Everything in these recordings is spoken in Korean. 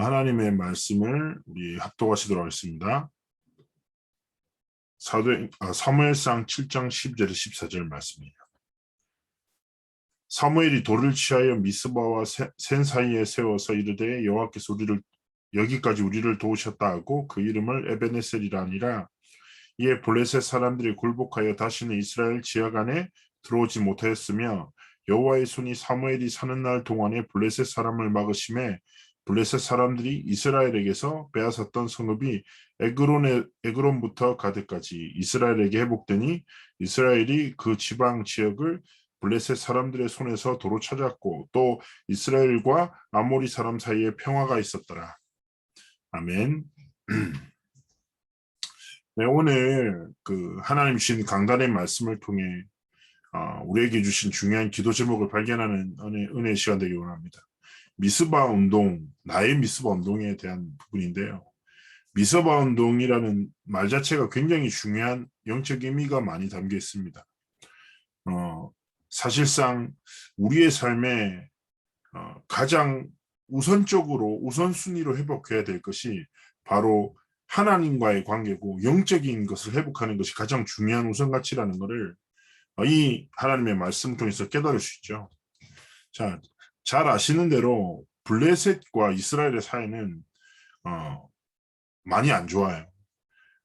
하나님의 말씀을 우리 합독하시도록 하겠습니다. 사무엘상 7장 12절 14절 말씀이에요. 사무엘이 돌을 취하여 미스바와 센 사이에 세워서 이르되 여호와께서 여기까지 우리를 도우셨다 하고 그 이름을 에베네셀이라 하니라. 이에 블레셋 사람들이 굴복하여 다시는 이스라엘 지역 안에 들어오지 못하였으며 여호와의 손이 사무엘이 사는 날 동안에 블레셋 사람을 막으심에 블레셋 사람들이 이스라엘에게서 빼앗았던 성읍이 에그론부터 가드까지 이스라엘에게 회복되니 이스라엘이 그 지방 지역을 블레셋 사람들의 손에서 도로 찾았고 또 이스라엘과 아모리 사람 사이에 평화가 있었더라. 아멘. 네, 오늘 하나님 주신 강단의 말씀을 통해 우리에게 주신 중요한 기도 제목을 발견하는 은혜의 시간 되기 원합니다. 미스바 운동, 나의 미스바 운동에 대한 부분인데요. 미스바 운동이라는 말 자체가 굉장히 중요한 영적 의미가 많이 담겨 있습니다. 사실상 우리의 삶에 가장 우선순위로 회복해야 될 것이 바로 하나님과의 관계고 영적인 것을 회복하는 것이 가장 중요한 우선가치라는 것을 이 하나님의 말씀 통해서 깨달을 수 있죠. 자, 잘 아시는 대로 블레셋과 이스라엘의 사이는 많이 안 좋아요.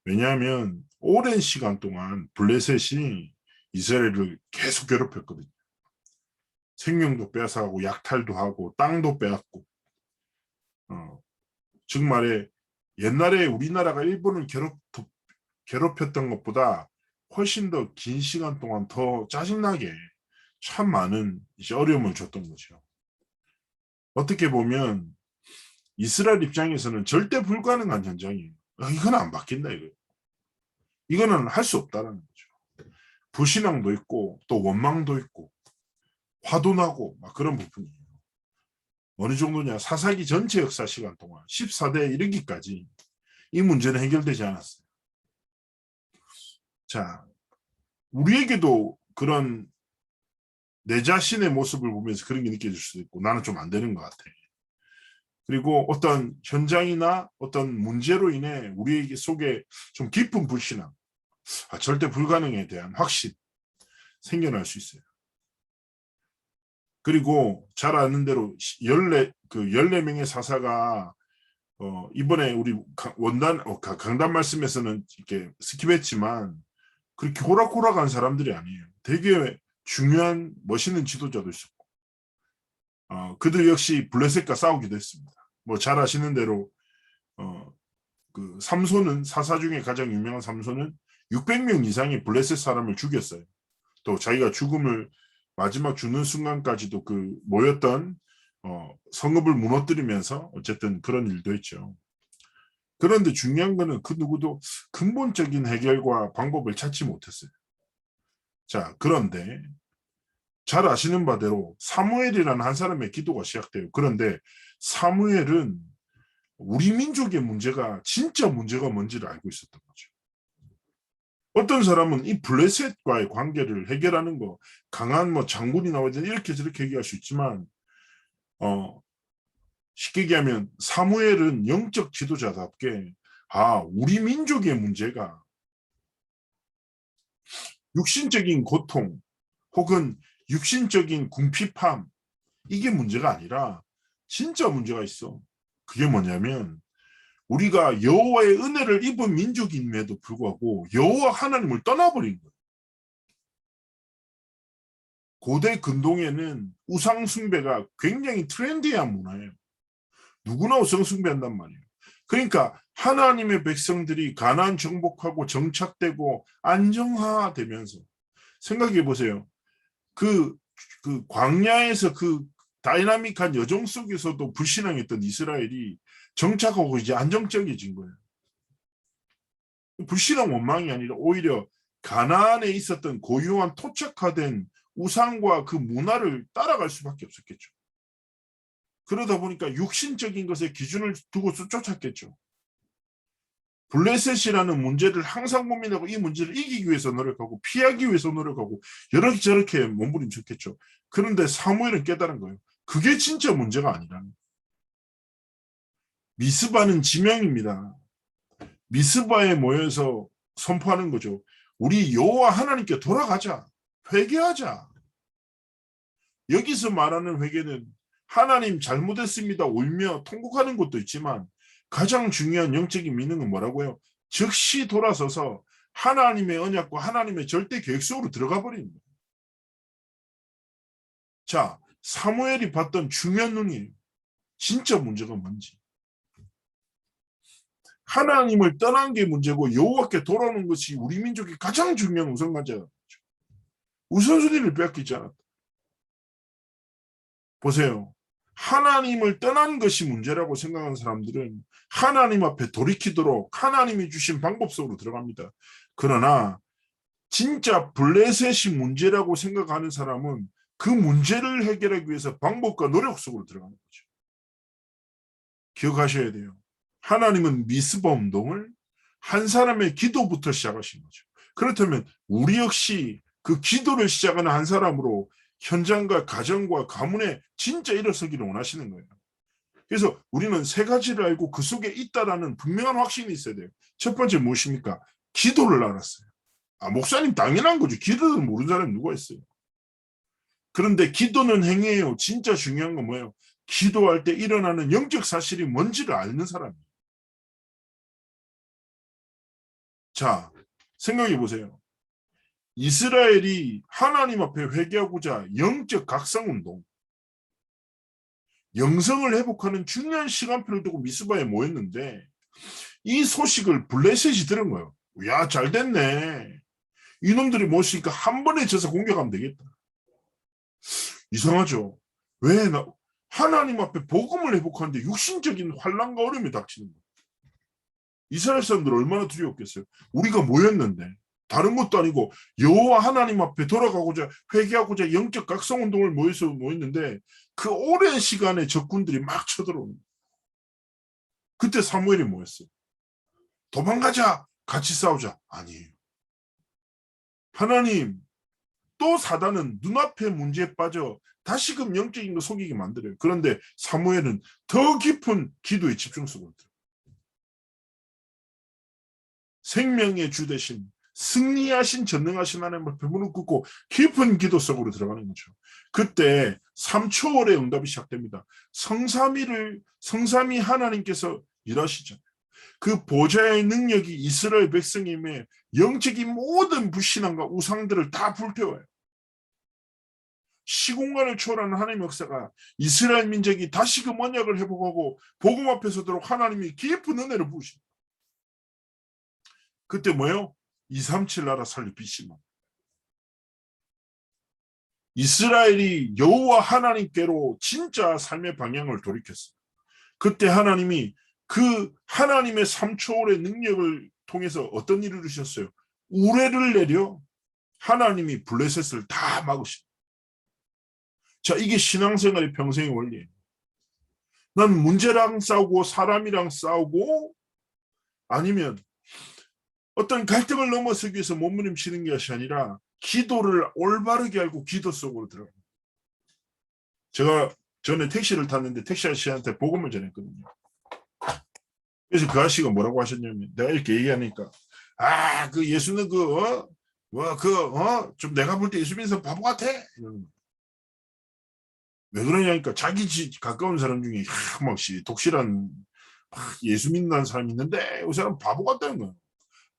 왜냐하면 오랜 시간 동안 블레셋이 이스라엘을 계속 괴롭혔거든요. 생명도 빼앗아가고 약탈도 하고 땅도 빼앗고 즉 말해 옛날에 우리나라가 일본을 괴롭혔던 것보다 훨씬 더 긴 시간 동안 더 짜증나게 참 많은 이제 어려움을 줬던 거죠. 어떻게 보면 이스라엘 입장에서는 절대 불가능한 현장이에요. 이건 안 바뀐다 이거예요. 이거는 할 수 없다는 거죠. 불신앙도 있고 또 원망도 있고 화도 나고 막 그런 부분이에요. 어느 정도냐, 사사기 전체 역사 시간 동안 14대 이르기까지 이 문제는 해결되지 않았어요. 자, 우리에게도 그런 내 자신의 모습을 보면서 그런 게 느껴질 수도 있고 나는 좀 안 되는 것 같아. 그리고 어떤 현장이나 어떤 문제로 인해 우리 속에 좀 깊은 불신앙, 절대 불가능에 대한 확신 생겨날 수 있어요. 그리고 잘 아는 대로 14명의 사사가 이번에 우리 강단 말씀에서는 이렇게 스킵했지만 그렇게 호락호락한 사람들이 아니에요. 되게 중요한 멋있는 지도자도 있었고 그들 역시 블레셋과 싸우기도 했습니다. 뭐 잘 아시는 대로 삼손은 사사 중에 가장 유명한 삼손은 600명 이상의 블레셋 사람을 죽였어요. 또 자기가 죽음을 마지막 죽는 순간까지도 모였던 성읍을 무너뜨리면서 어쨌든 그런 일도 했죠. 그런데 중요한 거는 그 누구도 근본적인 해결과 방법을 찾지 못했어요. 자, 그런데 잘 아시는 바대로 사무엘이라는 한 사람의 기도가 시작돼요. 그런데 사무엘은 우리 민족의 문제가 진짜 문제가 뭔지를 알고 있었던 거죠. 어떤 사람은 이 블레셋과의 관계를 해결하는 거 강한 장군이 나와야 되는 이렇게 저렇게 얘기할 수 있지만 쉽게 얘기하면 사무엘은 영적 지도자답게 우리 민족의 문제가 육신적인 고통 혹은 육신적인 궁핍함 이게 문제가 아니라 진짜 문제가 있어. 그게 뭐냐면 우리가 여호와의 은혜를 입은 민족임에도 불구하고 여호와 하나님을 떠나버린 거예요. 고대 근동에는 우상 숭배가 굉장히 트렌디한 문화예요. 누구나 우상 숭배한단 말이에요. 그러니까 하나님의 백성들이 가나안 정복하고 정착되고 안정화되면서 생각해 보세요. 그 광야에서 다이나믹한 여정 속에서도 불신앙했던 이스라엘이 정착하고 이제 안정적이진 거예요. 불신앙 원망이 아니라 오히려 가나안에 있었던 고유한 토착화된 우상과 그 문화를 따라갈 수밖에 없었겠죠. 그러다 보니까 육신적인 것에 기준을 두고 쫓았겠죠. 블레셋이라는 문제를 항상 고민하고 이 문제를 이기기 위해서 노력하고 피하기 위해서 노력하고 이렇게 저렇게 몸부림쳤겠죠. 그런데 사무엘은 깨달은 거예요. 그게 진짜 문제가 아니라는 거예요. 미스바는 지명입니다. 미스바에 모여서 선포하는 거죠. 우리 여호와 하나님께 돌아가자. 회개하자. 여기서 말하는 회개는 하나님 잘못했습니다. 울며 통곡하는 것도 있지만 가장 중요한 영적인 미능은 뭐라고요? 즉시 돌아서서 하나님의 언약과 하나님의 절대 계획 속으로 들어가 버리는 거예요. 자, 사무엘이 봤던 중요한 눈이에요. 진짜 문제가 뭔지. 하나님을 떠난 게 문제고 여호와께 돌아오는 것이 우리 민족의 가장 중요한 우선과제가 우선순위를 빼앗기지 않았다. 보세요. 하나님을 떠난 것이 문제라고 생각하는 사람들은 하나님 앞에 돌이키도록 하나님이 주신 방법 속으로 들어갑니다. 그러나 진짜 블레셋이 문제라고 생각하는 사람은 그 문제를 해결하기 위해서 방법과 노력 속으로 들어가는 거죠. 기억하셔야 돼요. 하나님은 미스바 운동을 한 사람의 기도부터 시작하신 거죠. 그렇다면 우리 역시 그 기도를 시작하는 한 사람으로 현장과 가정과 가문에 진짜 일어서기를 원하시는 거예요. 그래서 우리는 세 가지를 알고 그 속에 있다라는 분명한 확신이 있어야 돼요. 첫 번째 무엇입니까? 기도를 알았어요. 목사님 당연한 거죠. 기도를 모르는 사람이 누가 있어요. 그런데 기도는 행위예요. 진짜 중요한 건 뭐예요? 기도할 때 일어나는 영적 사실이 뭔지를 아는 사람이에요. 자, 생각해 보세요. 이스라엘이 하나님 앞에 회개하고자 영적 각성운동, 영성을 회복하는 중요한 시간표를 두고 미스바에 모였는데 이 소식을 블레셋이 들은 거예요. 야, 잘 됐네. 이놈들이 모시니까 한 번에 져서 공격하면 되겠다. 이상하죠? 왜 하나님 앞에 복음을 회복하는데 육신적인 환난과 어려움이 닥치는 거예요. 이스라엘 사람들 얼마나 두려웠겠어요. 우리가 모였는데 다른 것도 아니고 여호와 하나님 앞에 돌아가고자 회개하고자 영적 각성운동을 모였는데 그 오랜 시간에 적군들이 막 쳐들어오는 거예요. 그때 사무엘이 뭐였어요? 도망가자, 같이 싸우자. 아니에요. 하나님, 또 사단은 눈앞의 문제에 빠져 다시금 영적인 거 속이게 만들어요. 그런데 사무엘은 더 깊은 기도에 집중 속으로 들어요. 생명의 주 대신 승리하신 전능하신 하나님 앞에 무릎 꿇고 깊은 기도 속으로 들어가는 거죠. 그때 3초월의 응답이 시작됩니다. 성삼위 하나님께서 일하시죠. 그 보좌의 능력이 이스라엘 백성임에 영적인 모든 불신앙과 우상들을 다 불태워요. 시공간을 초월하는 하나님의 역사가 이스라엘 민족이 다시금 언약을 회복하고 복음 앞에 서도록 하나님이 깊은 은혜를 부으십니다. 그때 뭐예요? 237 나라 살리 빛이만. 이스라엘이 여호와 하나님께로 진짜 삶의 방향을 돌이켰어요. 그때 하나님이 그 하나님의 3초월의 능력을 통해서 어떤 일을 이루셨어요? 우레를 내려 하나님이 블레셋을 다 막으십니다. 자, 이게 신앙생활의 평생의 원리예요. 난 문제랑 싸우고 사람이랑 싸우고 아니면 어떤 갈등을 넘어서기 위해서 몸부림치는 것이 아니라 기도를 올바르게 알고 기도 속으로 들어갑니다. 제가 전에 택시를 탔는데 택시 아저씨한테 복음을 전했거든요. 그래서 그 아저씨가 뭐라고 하셨냐면 내가 이렇게 얘기하니까 그 예수는 좀 내가 볼 때 예수 믿는 사람 바보 같아. 이러는 왜 그러냐니까 자기 가까운 사람 중에 막 독실한 예수 믿는 사람이 있는데 이 사람 바보 같다는 거야.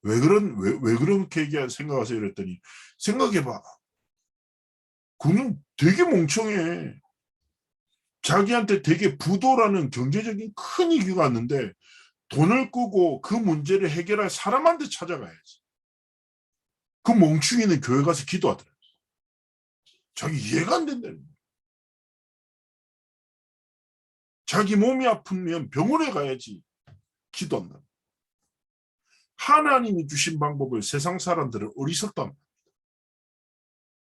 왜 그렇게 생각하세요? 이랬더니 생각해봐. 그는 되게 멍청해. 자기한테 되게 부도라는 경제적인 큰 위기가 왔는데 돈을 끄고 그 문제를 해결할 사람한테 찾아가야지. 그 멍충이는 교회 가서 기도하더라. 자기 이해가 안 된다는 거야. 자기 몸이 아프면 병원에 가야지 기도한다. 하나님이 주신 방법을 세상 사람들은 어리석다.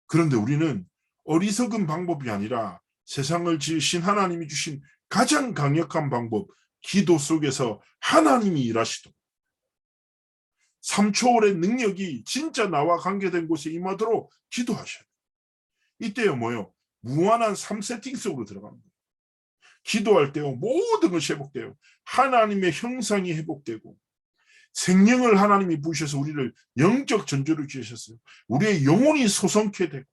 그런데 우리는 어리석은 방법이 아니라 세상을 지으신 하나님이 주신 가장 강력한 방법, 기도 속에서 하나님이 일하시도록 3초월의 능력이 진짜 나와 관계된 곳에 임하도록 기도하셔야 돼요. 이때요 뭐요? 무한한 3세팅 속으로 들어가는 거예요. 기도할 때 모든 것이 회복돼요. 하나님의 형상이 회복되고 생명을 하나님이 부으셔서 우리를 영적 전조를 주셨어요. 우리의 영혼이 소성케 되고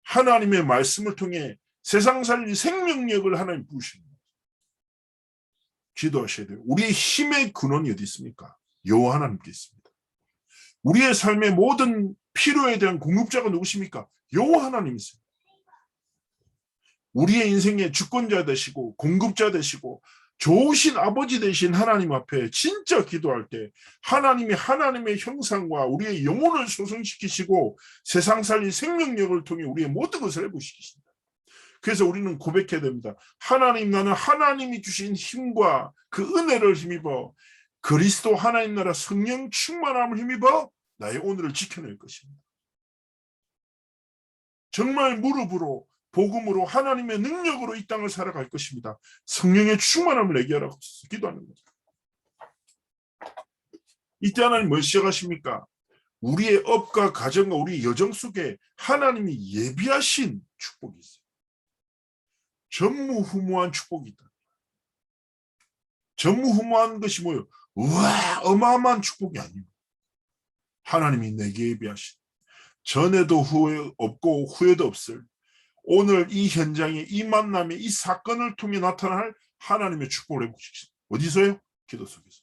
하나님의 말씀을 통해 세상 살릴 생명력을 하나님 부으시는 거예요. 기도하셔야 돼요. 우리의 힘의 근원이 어디 있습니까? 여호와 하나님께 있습니다. 우리의 삶의 모든 필요에 대한 공급자가 누구십니까? 여호와 하나님이세요. 우리의 인생의 주권자 되시고 공급자 되시고 좋으신 아버지 되신 하나님 앞에 진짜 기도할 때 하나님의 형상과 우리의 영혼을 소성시키시고 세상 살린 생명력을 통해 우리의 모든 것을 회복시키십니다. 그래서 우리는 고백해야 됩니다. 하나님, 나는 하나님이 주신 힘과 그 은혜를 힘입어 그리스도 하나님 나라 성령 충만함을 힘입어 나의 오늘을 지켜낼 것입니다. 정말 무릎으로 복음으로 하나님의 능력으로 이 땅을 살아갈 것입니다. 성령의 충만함을 내게 하라고 기도하는 거죠. 이때 하나님 뭘 시작하십니까? 우리의 업과 가정과 우리의 여정 속에 하나님이 예비하신 축복이 있어요. 전무후무한 축복이 있다. 전무후무한 것이 뭐예요? 우와, 어마어마한 축복이 아니에요. 하나님이 내게 예비하신 전에도 후회 없고 후회도 없을 오늘 이 현장에 이 만남에 이 사건을 통해 나타날 하나님의 축복을 회복시키십니다. 어디서요? 기도 속에서.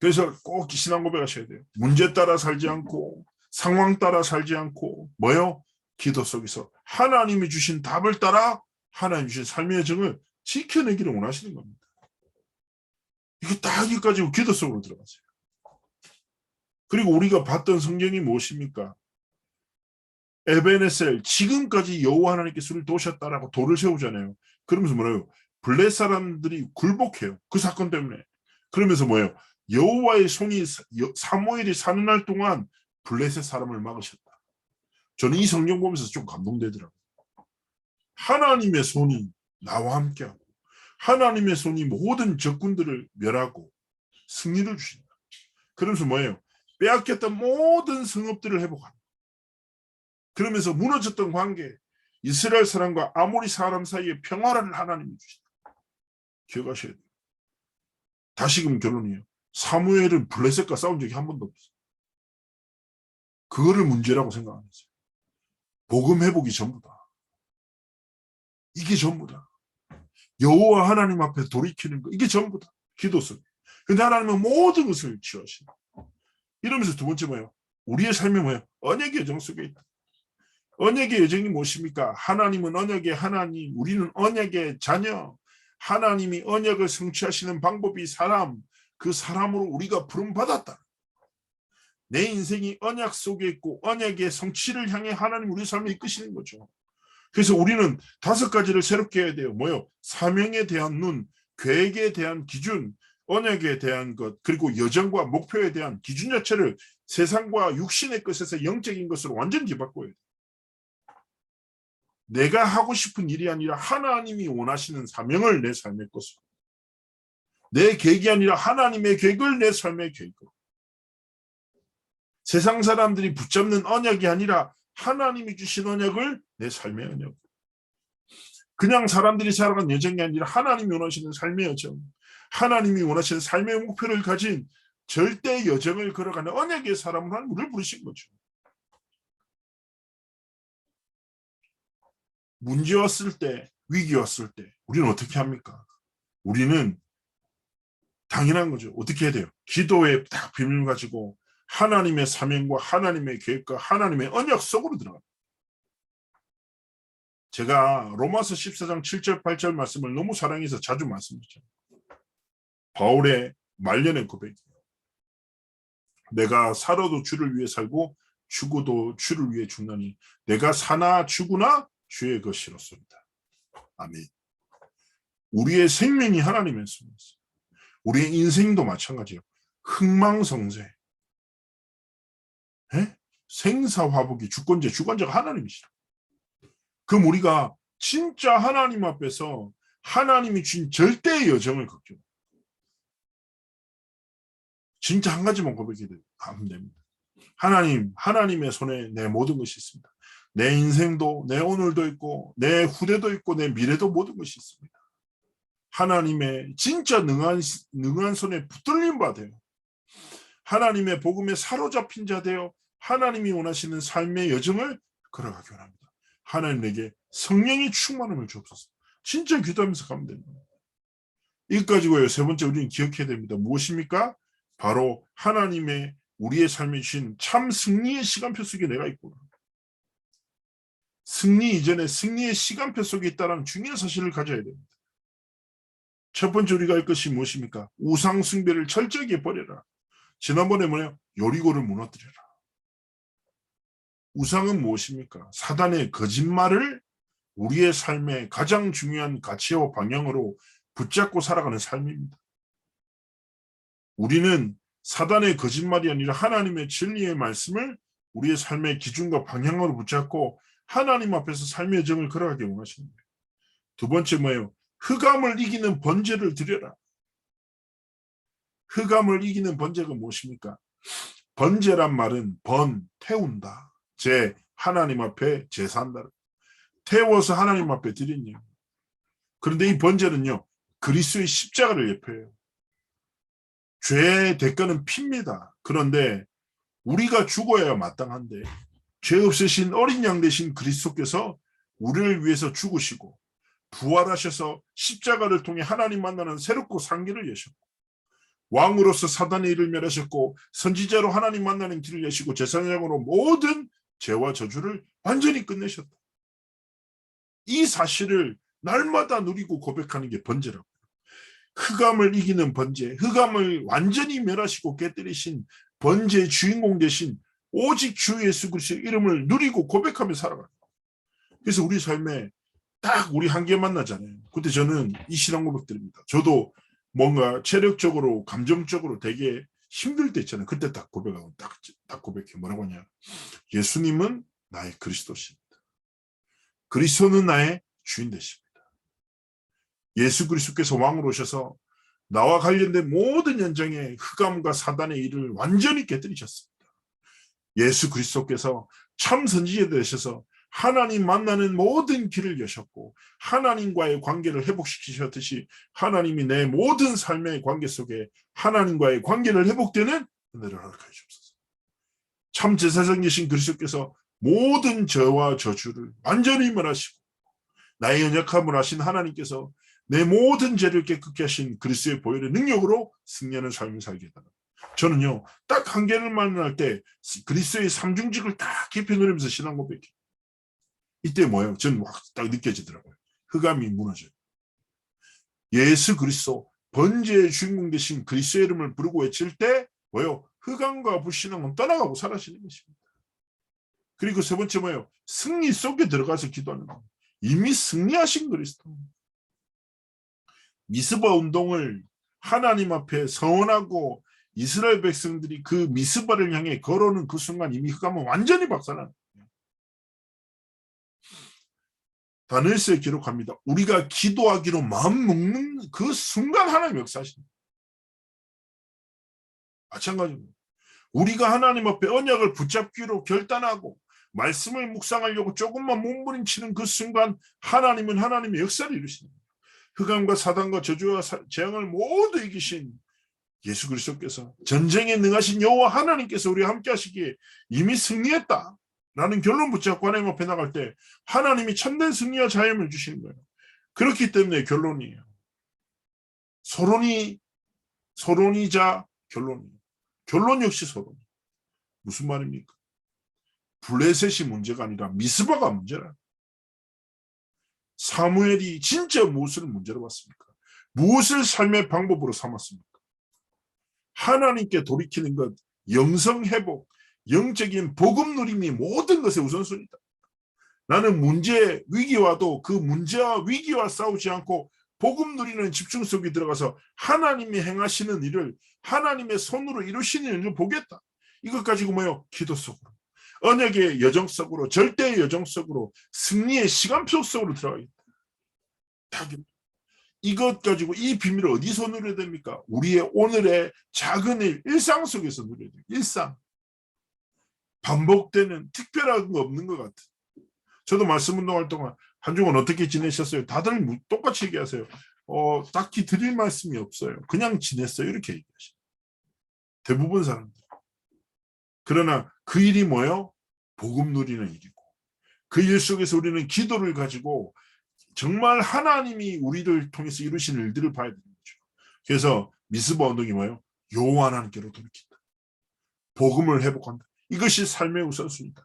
그래서 꼭 신앙 고백하셔야 돼요. 문제 따라 살지 않고 상황 따라 살지 않고 뭐요? 기도 속에서 하나님이 주신 답을 따라 하나님 주신 삶의 여정을 지켜내기를 원하시는 겁니다. 이거 딱 여기까지 기도 속으로 들어가세요. 그리고 우리가 봤던 성경이 무엇입니까? 에베네셀, 지금까지 여호와 하나님께서 우리를 도우셨다라고 돌을 세우잖아요. 그러면서 뭐예요? 블레 사람들이 굴복해요. 그 사건 때문에. 그러면서 뭐예요? 여호와의 손이 사무엘이 사는 날 동안 블레셋 사람을 막으셨다. 저는 이 성경 보면서 좀 감동되더라고요. 하나님의 손이 나와 함께하고 하나님의 손이 모든 적군들을 멸하고 승리를 주신다. 그러면서 뭐예요? 빼앗겼던 모든 성읍들을 회복한다. 그러면서 무너졌던 관계, 이스라엘 사람과 아모리 사람 사이의 평화를 하나님이 주신다. 기억하셔야 돼요. 다시금 결론이에요. 사무엘은 블레셋과 싸운 적이 한 번도 없어요. 그거를 문제라고 생각 안 했어요. 복음 회복이 전부다. 이게 전부다. 여호와 하나님 앞에 돌이키는 거, 이게 전부다. 기도 속에. 근데 하나님은 모든 것을 취하신다. 이러면서 두 번째 뭐예요? 우리의 삶이 뭐예요? 언약의 여정 속에 있다. 언약의 여정이 무엇입니까? 하나님은 언약의 하나님, 우리는 언약의 자녀. 하나님이 언약을 성취하시는 방법이 그 사람으로 우리가 부름받았다. 내 인생이 언약 속에 있고 언약의 성취를 향해 하나님 우리 삶을 이끄시는 거죠. 그래서 우리는 5가지를 새롭게 해야 돼요. 뭐요? 사명에 대한 눈, 계획에 대한 기준, 언약에 대한 것, 그리고 여정과 목표에 대한 기준 자체를 세상과 육신의 것에서 영적인 것으로 완전히 바꿔야 돼요. 내가 하고 싶은 일이 아니라 하나님이 원하시는 사명을 내 삶의 것으로, 내 계획이 아니라 하나님의 계획을 내 삶의 계획으로, 세상 사람들이 붙잡는 언약이 아니라 하나님이 주신 언약을 내 삶의 언약, 그냥 사람들이 살아가는 여정이 아니라 하나님이 원하시는 삶의 여정, 하나님이 원하시는 삶의 목표를 가진 절대 여정을 걸어가는 언약의 사람으로 하나님 우리를 부르신 거죠. 문제 왔을 때, 위기 왔을 때 우리는 어떻게 합니까? 우리는 당연한 거죠. 어떻게 해야 돼요? 기도의 딱 비밀을 가지고 하나님의 사명과 하나님의 계획과 하나님의 언약 속으로 들어갑니다. 제가 로마서 14장 7절 8절 말씀을 너무 사랑해서 자주 말씀드리죠. 바울의 말년의 고백이에요. 내가 살아도 주를 위해 살고 죽어도 주를 위해 죽나니 내가 사나 죽으나 주의 것이로소이다. 아멘. 우리의 생명이 하나님의 손에 있어요. 우리의 인생도 마찬가지예요. 흥망성쇠. 생사화복이 주권자가 하나님이시라. 그럼 우리가 진짜 하나님 앞에서 하나님이 주신 절대의 여정을 걷죠. 진짜 한 가지만 고백하면 됩니다. 하나님의 손에 내 모든 것이 있습니다. 내 인생도, 내 오늘도 있고, 내 후대도 있고, 내 미래도 모든 것이 있습니다. 하나님의 진짜 능한 손에 붙들린 바 되어 하나님의 복음에 사로잡힌 자 되어 하나님이 원하시는 삶의 여정을 걸어가기 원합니다. 하나님에게 성령이 충만함을 주옵소서. 진짜 기도하면서 가면 됩니다. 이것까지 고요. 세 번째 우리는 기억해야 됩니다. 무엇입니까? 바로 하나님의 우리의 삶에 주신 참 승리의 시간표 속에 내가 있구나. 승리 이전에 승리의 시간표 속에 있다는 중요한 사실을 가져야 됩니다. 첫 번째 우리가 할 것이 무엇입니까? 우상 숭배를 철저하게 버려라. 지난번에 여리고를 무너뜨려라. 우상은 무엇입니까? 사단의 거짓말을 우리의 삶의 가장 중요한 가치와 방향으로 붙잡고 살아가는 삶입니다. 우리는 사단의 거짓말이 아니라 하나님의 진리의 말씀을 우리의 삶의 기준과 방향으로 붙잡고 하나님 앞에서 삶의 여정을 걸어가기 원하시는 거예요. 두 번째 뭐예요? 흑암을 이기는 번제를 드려라. 흑암을 이기는 번제가 무엇입니까? 번제란 말은 태운다. 하나님 앞에 제사한다. 태워서 하나님 앞에 드리니. 그런데 이 번제는요, 그리스도의 십자가를 예표해요. 죄의 대가는 피입니다. 그런데 우리가 죽어야 마땅한데 죄 없으신 어린 양 되신 그리스도께서 우리를 위해서 죽으시고 부활하셔서 십자가를 통해 하나님 만나는 새롭고 상기를 여셨고 왕으로서 사단의 일을 멸하셨고 선지자로 하나님 만나는 길을 여시고 제사장으로 모든 죄와 저주를 완전히 끝내셨다. 이 사실을 날마다 누리고 고백하는 게 번제라고요. 흑암을 이기는 번제, 흑암을 완전히 멸하시고 깨뜨리신 번제의 주인공 되신 오직 주 예수 그리스도의 이름을 누리고 고백하며 살아가요. 그래서 우리 삶에 딱 우리 한계 만나잖아요. 그때 저는 이 신앙 고백드립니다. 저도 뭔가 체력적으로 감정적으로 되게 힘들 때 있잖아요. 그때 딱 고백하고 딱 고백해. 뭐라고 하냐. 예수님은 나의 그리스도십니다. 그리스도는 나의 주인 되십니다. 예수 그리스도께서 왕으로 오셔서 나와 관련된 모든 현장의 흑암과 사단의 일을 완전히 깨뜨리셨습니다. 예수 그리스도께서 참 선지자 되셔서 하나님 만나는 모든 길을 여셨고 하나님과의 관계를 회복시키셨듯이 하나님이 내 모든 삶의 관계 속에 하나님과의 관계를 회복되는 은혜를 허락하여 주옵소서. 참 제사장이신 그리스도께서 모든 죄와 저주를 완전히 멸하시고 나의 연약함을 아신 하나님께서 내 모든 죄를 깨끗게 하신 그리스도의 보혈의 능력으로 승리하는 삶을 살게 해달라. 저는요, 딱 한계를 만날 때 그리스도의 삼중직을 딱 깊이 누리면서 신앙 고백해요. 이때 뭐예요? 저는 딱 느껴지더라고요. 흑암이 무너져요. 예수 그리스도 번제의 주인공 되신 그리스도의 이름을 부르고 외칠 때 뭐예요? 흑암과 불신앙은 떠나가고 사라지는 것입니다. 그리고 세 번째 뭐예요? 승리 속에 들어가서 기도하는 겁니다. 이미 승리하신 그리스도. 미스바 운동을 하나님 앞에 서원하고 이스라엘 백성들이 그 미스바를 향해 걸어오는 그 순간 이미 흑암은 완전히 박살나는 거예요. 다니엘서에 기록합니다. 우리가 기도하기로 마음 먹는 그 순간 하나님 역사하십니다. 마찬가지입니다. 우리가 하나님 앞에 언약을 붙잡기로 결단하고 말씀을 묵상하려고 조금만 몸부림치는 그 순간 하나님은 하나님의 역사를 이루십니다. 흑암과 사단과 저주와 재앙을 모두 이기신 예수 그리스도께서 전쟁에 능하신 여호와 하나님께서 우리와 함께 하시기에 이미 승리했다라는 결론 붙잡고 하나님 앞에 나갈 때 하나님이 참된 승리와 자유를 주시는 거예요. 그렇기 때문에 결론이에요. 서론이자 결론이에요. 결론 역시 서론. 무슨 말입니까? 블레셋이 문제가 아니라 미스바가 문제라. 사무엘이 진짜 무엇을 문제로 봤습니까? 무엇을 삶의 방법으로 삼았습니까? 하나님께 돌이키는 것, 영성 회복, 영적인 복음 누림이 모든 것의 우선순위다. 나는 문제, 위기와도 그 문제와 위기와 싸우지 않고 복음 누리는 집중 속에 들어가서 하나님이 행하시는 일을 하나님의 손으로 이루시는 일을 보겠다. 이것 가지고 뭐예요? 기도 속으로. 언약의 여정 속으로, 절대의 여정 속으로, 승리의 시간표 속으로 들어가겠다. 이것 가지고 이 비밀을 어디서 누려야 됩니까? 우리의 오늘의 작은 일, 일상 속에서 누려야 돼요. 일상. 반복되는 특별한 거 없는 것 같아. 저도 말씀 운동할 동안 한 주간 어떻게 지내셨어요? 다들 똑같이 얘기하세요. 딱히 드릴 말씀이 없어요. 그냥 지냈어요. 이렇게 얘기하시죠. 대부분 사람들. 그러나 그 일이 뭐예요? 복음 누리는 일이고 그 일 속에서 우리는 기도를 가지고 정말 하나님이 우리를 통해서 이루신 일들을 봐야 되는 거죠. 그래서 미스바 운동이 뭐예요? 여호와 하나님께로 돌이킨다. 복음을 회복한다. 이것이 삶의 우선순위다.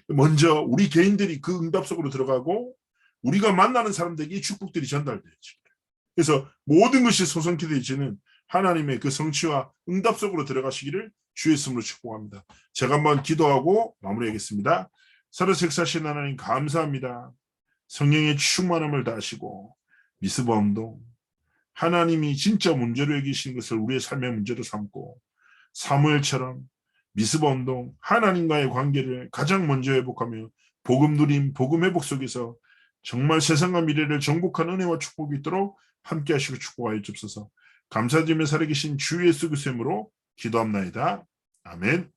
먼저 우리 개인들이 그 응답 속으로 들어가고 우리가 만나는 사람들에게 이 축복들이 전달되지. 그래서 모든 것이 소성케 되지는 하나님의 그 성취와 응답 속으로 들어가시기를 주의 이름으로 축복합니다. 제가 한번 기도하고 마무리하겠습니다. 살아서 역사하신 하나님 감사합니다. 성령의 충만함을 다하시고 미스바 운동 하나님이 진짜 문제로 여기시는 것을 우리의 삶의 문제로 삼고 사무엘처럼 미스바 운동 하나님과의 관계를 가장 먼저 회복하며 복음 누림 복음 회복 속에서 정말 세상과 미래를 정복한 은혜와 축복이 있도록 함께 하시고 축복하여 주옵소서. 감사드리며 살아계신 주 예수 그리스도의 이름으로 기도합나이다. 아멘.